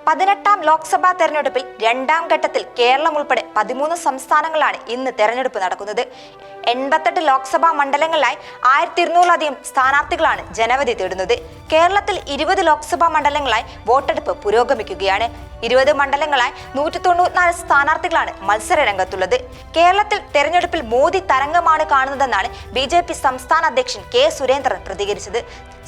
18ാം ലോക്സഭാ തെരഞ്ഞെടുപ്പിൽ രണ്ടാം ഘട്ടത്തിൽ കേരളം ഉൾപ്പെടെ 13 സംസ്ഥാനങ്ങളിലാണ് ഇന്ന് തെരഞ്ഞെടുപ്പ് നടക്കുന്നത്. 88 ലോക്സഭാ മണ്ഡലങ്ങളിലായി 1200-ലധികം സ്ഥാനാർത്ഥികളാണ് ജനവിധി തേടുന്നത്. കേരളത്തിൽ 20 ലോക്സഭാ മണ്ഡലങ്ങളായി വോട്ടെടുപ്പ് പുരോഗമിക്കുകയാണ്. 20 മണ്ഡലങ്ങളായി 194 സ്ഥാനാർത്ഥികളാണ് മത്സര രംഗത്തുള്ളത്. കേരളത്തിൽ തെരഞ്ഞെടുപ്പിൽ മോദി തരംഗമാണ് കാണുന്നതെന്നാണ് BJP സംസ്ഥാന അധ്യക്ഷൻ കെ സുരേന്ദ്രൻ പ്രതികരിച്ചത്.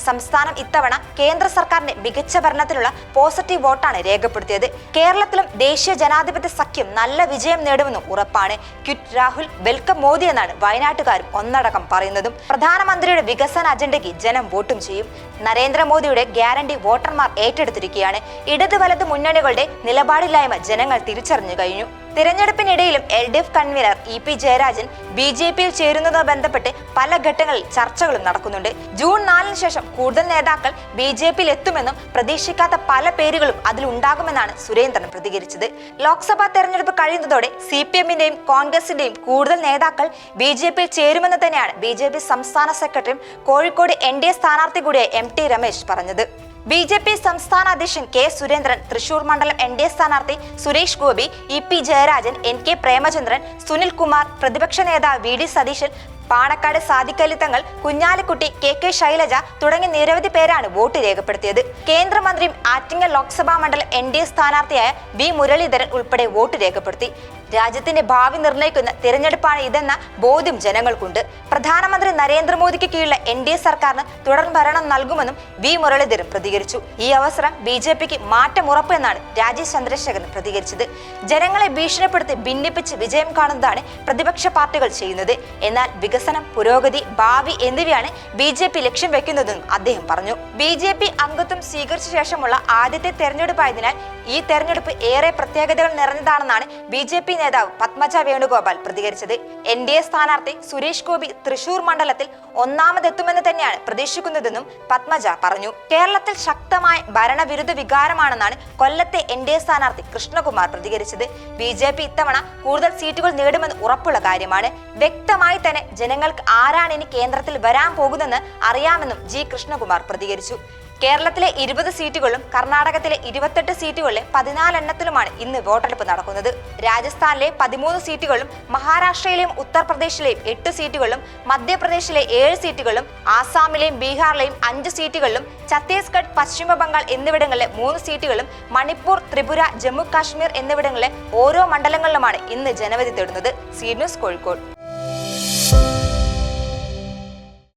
സംസ്ഥാനം ഇത്തവണ കേന്ദ്ര സർക്കാരിന്റെ മികച്ച ഭരണത്തിലുള്ള പോസിറ്റീവ് വോട്ടാണ് രേഖപ്പെടുത്തിയത്. കേരളത്തിലും ദേശീയ ജനാധിപത്യ സഖ്യം നല്ല വിജയം നേടുമെന്നും ഉറപ്പാണ്. ക്വിറ്റ് രാഹുൽ, വെൽക്കം മോദി എന്നാണ് വയനാട്ടുകാരും ഒന്നടക്കം പറയുന്നതും. പ്രധാനമന്ത്രിയുടെ വികസന അജണ്ടയ്ക്ക് ജനം വോട്ടും ചെയ്യും. നരേന്ദ്രമോദിയുടെ ഗ്യാരണ്ടി വോട്ടർമാർ ഏറ്റെടുത്തിരിക്കുകയാണ്. ഇടത് വലത് മുന്നണികളുടെ നിലപാടില്ലായ്മ ജനങ്ങൾ തിരിച്ചറിഞ്ഞു കഴിഞ്ഞു. തിരഞ്ഞെടുപ്പിനിടയിലും LDF കൺവീനർ EP ജയരാജൻ BJPയിൽ ചേരുന്നതുമായി ബന്ധപ്പെട്ട് പല ഘട്ടങ്ങളിൽ ചർച്ചകളും നടക്കുന്നുണ്ട്. ജൂൺ 4-ന് ശേഷം കൂടുതൽ നേതാക്കൾ BJPയിൽ എത്തുമെന്നും പ്രതീക്ഷിക്കാത്ത പല പേരുകളും അതിലുണ്ടാകുമെന്നാണ് സുരേന്ദ്രൻ പ്രതികരിച്ചത്. ലോക്സഭാ തെരഞ്ഞെടുപ്പ് കഴിയുന്നതോടെ CPM-ന്റെയും കോൺഗ്രസിന്റെയും കൂടുതൽ നേതാക്കൾ BJPയിൽ ചേരുമെന്ന് തന്നെയാണ് BJP സംസ്ഥാന സെക്രട്ടറിയും കോഴിക്കോട് NDA സ്ഥാനാർത്ഥി കൂടിയായ MT രമേശ് പറഞ്ഞത്. BJP സംസ്ഥാന അധ്യക്ഷൻ കെ സുരേന്ദ്രൻ, തൃശൂർ മണ്ഡലം NDA സ്ഥാനാർത്ഥി സുരേഷ് ഗോപി, EP ജയരാജൻ, NK പ്രേമചന്ദ്രൻ, സുനിൽ കുമാർ, പ്രതിപക്ഷ നേതാവ് VD സതീശൻ, പാണക്കാട് സാദിഖ് അലി തങ്ങൾ, കുഞ്ഞാലിക്കുട്ടി, KK ശൈലജ തുടങ്ങി നിരവധി പേരാണ് വോട്ട് രേഖപ്പെടുത്തിയത്. കേന്ദ്രമന്ത്രിയും ആറ്റിങ്ങൽ ലോക്സഭാ മണ്ഡലം NDA സ്ഥാനാർത്ഥിയായ B മുരളീധരൻ ഉൾപ്പെടെ വോട്ട് രേഖപ്പെടുത്തി. രാജ്യത്തിന്റെ ഭാവി നിർണ്ണയിക്കുന്ന തിരഞ്ഞെടുപ്പാണ് ഇതെന്ന ബോധ്യം ജനങ്ങൾക്കുണ്ട്. പ്രധാനമന്ത്രി നരേന്ദ്രമോദിക്ക് കീഴിലുള്ള NDA സർക്കാരിന് തുടർ ഭരണം നൽകുമെന്നും V മുരളീധരൻ പ്രതികരിച്ചു. ഈ അവസരം BJPക്ക് മാറ്റം ഉറപ്പെന്നാണ് രാജീവ് ചന്ദ്രശേഖരൻ പ്രതികരിച്ചത്. ജനങ്ങളെ ഭീഷണിപ്പെടുത്തി ഭിന്നിപ്പിച്ച് വിജയം കാണുന്നതാണ് പ്രതിപക്ഷ പാർട്ടികൾ ചെയ്യുന്നത്. എന്നാൽ വികസനം, പുരോഗതി, ഭാവി എന്നിവയാണ് BJP ലക്ഷ്യം വെക്കുന്നതെന്നും അദ്ദേഹം പറഞ്ഞു. BJP അംഗത്വം സ്വീകരിച്ച ശേഷമുള്ള ആദ്യത്തെ തെരഞ്ഞെടുപ്പായതിനാൽ ഈ തെരഞ്ഞെടുപ്പ് ഏറെ പ്രത്യേകതകൾ നിറഞ്ഞതാണെന്നാണ് BJP നേതാവ് പത്മജ വേണുഗോപാൽ പ്രതികരിച്ചത്. NDA സ്ഥാനാർത്ഥി സുരേഷ് ഗോപി തൃശൂർ മണ്ഡലത്തിൽ ഒന്നാമതെത്തുമെന്ന് തന്നെയാണ് പ്രതീക്ഷിക്കുന്നതെന്നും പത്മജ പറഞ്ഞു. കേരളത്തിൽ ശക്തമായ ഭരണവിരുദ്ധ വികാരമാണെന്നാണ് കൊല്ലത്തെ NDA സ്ഥാനാർത്ഥി കൃഷ്ണകുമാർ പ്രതികരിച്ചത്. BJP ഇത്തവണ കൂടുതൽ സീറ്റുകൾ നേടുമെന്ന് ഉറപ്പുള്ള കാര്യമാണ്. വ്യക്തമായി തന്നെ ജനങ്ങൾക്ക് ആരാണ് ഇനി കേന്ദ്രത്തിൽ വരാൻ പോകുന്നതെന്ന് അറിയാമെന്നും G കൃഷ്ണകുമാർ പ്രതികരിച്ചു. കേരളത്തിലെ 20 സീറ്റുകളിലും കർണാടകത്തിലെ 28 സീറ്റുകളിലെ 14 എണ്ണത്തിലുമാണ് ഇന്ന് വോട്ടെടുപ്പ് നടക്കുന്നത്. രാജസ്ഥാനിലെ 13 സീറ്റുകളിലും മഹാരാഷ്ട്രയിലെയും ഉത്തർപ്രദേശിലെയും 8 സീറ്റുകളിലും മധ്യപ്രദേശിലെ 7 സീറ്റുകളിലും ആസാമിലെയും ബീഹാറിലെയും 5 സീറ്റുകളിലും ഛത്തീസ്ഗഡ്, പശ്ചിമ ബംഗാൾ എന്നിവിടങ്ങളിലെ 3 സീറ്റുകളിലും മണിപ്പൂർ, ത്രിപുര, ജമ്മു കാശ്മീർ എന്നിവിടങ്ങളിലെ ഓരോ മണ്ഡലങ്ങളിലുമാണ് ഇന്ന് ജനവിധി തേടുന്നത്. C news, Kozhikode.